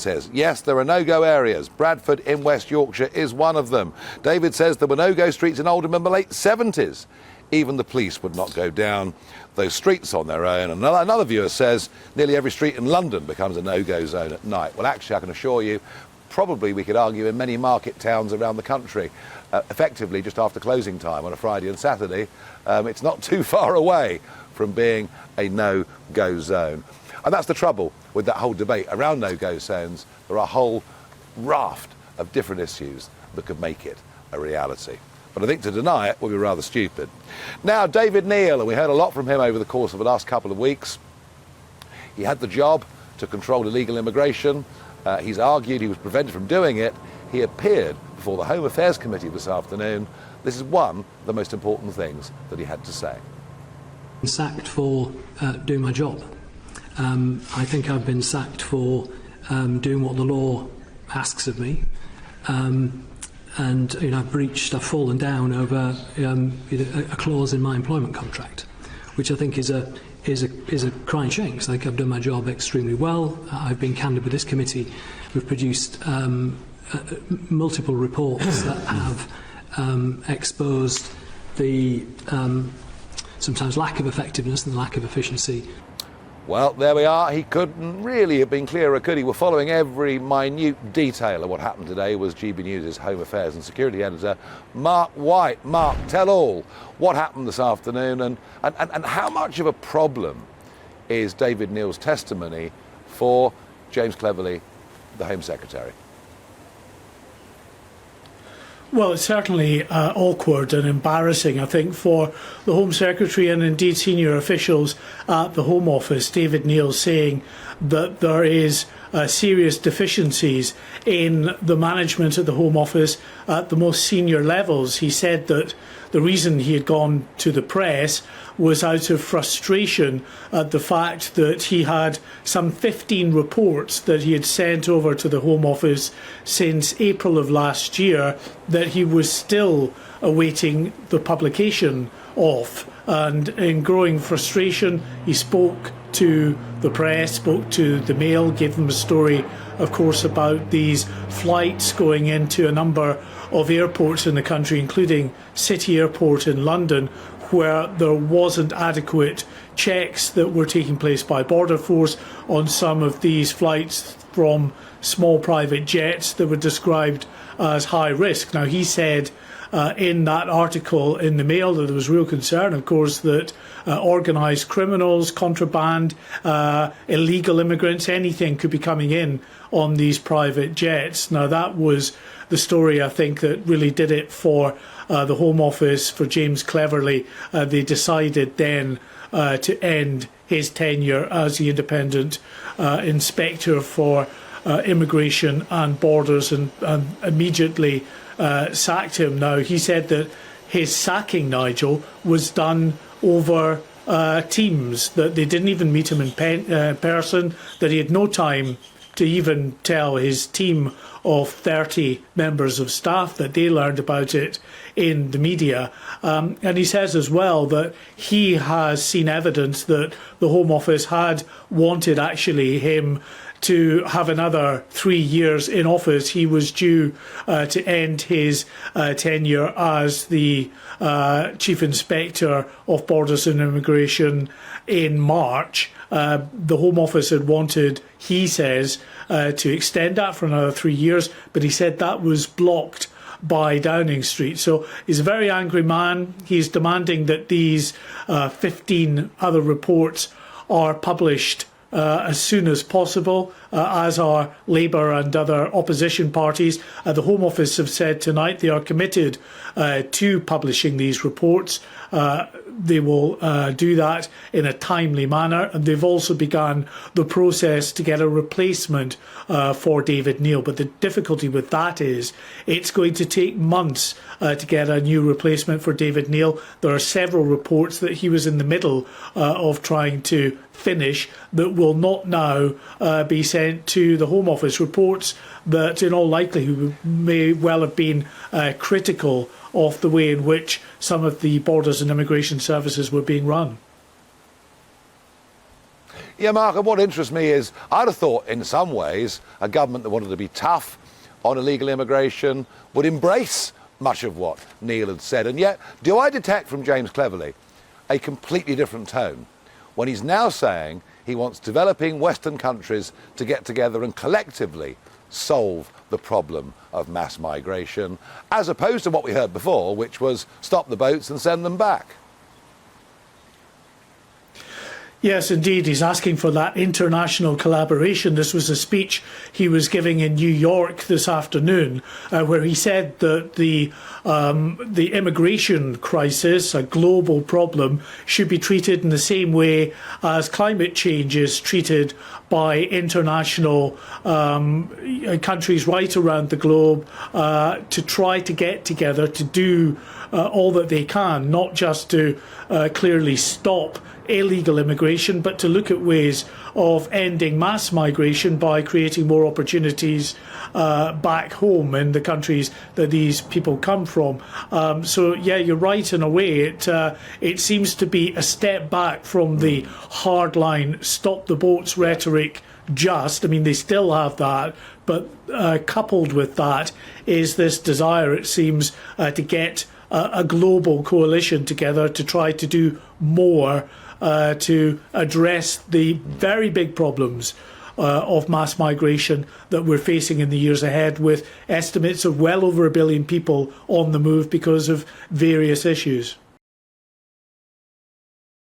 says, yes, there are no-go areas. Bradford in West Yorkshire is one of them. David says there were no-go streets in Oldham in the late 70s. Even the police would not go down those streets on their own. And another viewer says nearly every street in London becomes a no-go zone at night. Well, actually, I can assure you, probably we could argue in many market towns around the country, effectively just after closing time on a Friday and Saturday, it's not too far away from being a no-go zone. And that's the trouble with that whole debate around no-go zones. There are a whole raft of different issues that could make it a reality. But I think to deny it would be rather stupid. Now, David Neal, and we heard a lot from him over the course of the last couple of weeks. He had the job to control illegal immigration. He's argued he was prevented from doing it. He appeared before the Home Affairs Committee this afternoon. This is one of the most important things that he had to say. Sacked for doing my job. I think I've been sacked for doing what the law asks of me. And I've fallen down over a clause in my employment contract, which I think is a crying shame. Because I think I've done my job extremely well. I've been candid with this committee. We've produced multiple reports that have exposed the sometimes lack of effectiveness and the lack of efficiency. Well, there we are. He couldn't really have been clearer, could he? We're following every minute detail of what happened today. Was GBNews' Home Affairs and Security Editor, Mark White. Mark, tell all what happened this afternoon and how much of a problem is David Neal's testimony for James Cleverly, the Home Secretary? Well, it's certainly awkward and embarrassing, I think, for the Home Secretary and indeed senior officials at the Home Office. David Neal saying that there is serious deficiencies in the management at the Home Office at the most senior levels. He said that the reason he had gone to the press was out of frustration at the fact that he had some 15 reports that he had sent over to the Home Office since April of last year that he was still awaiting the publication of. And in growing frustration, he spoke to the press, spoke to the Mail, gave them a story, of course, about these flights going into a number of airports in the country, including City Airport in London, where there wasn't adequate checks that were taking place by Border Force on some of these flights from small private jets that were described as high risk. Now, he said in that article in the Mail that there was real concern, of course, that organised criminals, contraband, illegal immigrants, anything could be coming in on these private jets. Now, that was the story, I think, that really did it for the Home Office, for James Cleverly. They decided then to end his tenure as the independent inspector for immigration and borders and immediately sacked him. Now, he said that his sacking, Nigel, was done over Teams, that they didn't even meet him in person, that he had no time to even tell his team of 30 members of staff that they learned about it in the media. And he says as well that he has seen evidence that the Home Office had wanted actually him to have another 3 years in office. He was due to end his tenure as the Chief Inspector of Borders and Immigration in March. The Home Office had wanted, he says, to extend that for another 3 years, but he said that was blocked by Downing Street. So he's a very angry man. He's demanding that these 15 other reports are published as soon as possible, as are Labour and other opposition parties. The Home Office have said tonight they are committed to publishing these reports. They will do that in a timely manner, and they've also begun the process to get a replacement for David Neal. But the difficulty with that is it's going to take months to get a new replacement for David Neal. There are several reports that he was in the middle of trying to finish that will not now be sent to the Home Office, reports that in all likelihood may well have been critical of the way in which some of the borders and immigration services were being run. Yeah, Mark, and what interests me is I'd have thought in some ways a government that wanted to be tough on illegal immigration would embrace much of what Neal had said. And yet, do I detect from James Cleverly a completely different tone when he's now saying he wants developing Western countries to get together and collectively solve the problem of mass migration, as opposed to what we heard before, which was stop the boats and send them back? Yes, indeed. He's asking for that international collaboration. This was a speech he was giving in New York this afternoon, where he said that the immigration crisis, a global problem, should be treated in the same way as climate change is treated by international countries right around the globe, to try to get together to do all that they can, not just to clearly stop illegal immigration, but to look at ways of ending mass migration by creating more opportunities back home in the countries that these people come from. So yeah, you're right in a way. It seems to be a step back from the hardline stop the boats rhetoric. I mean, they still have that, but coupled with that is this desire, it seems, to get a global coalition together to try to do more to address the very big problems of mass migration that we're facing in the years ahead, with estimates of well over 1 billion people on the move because of various issues.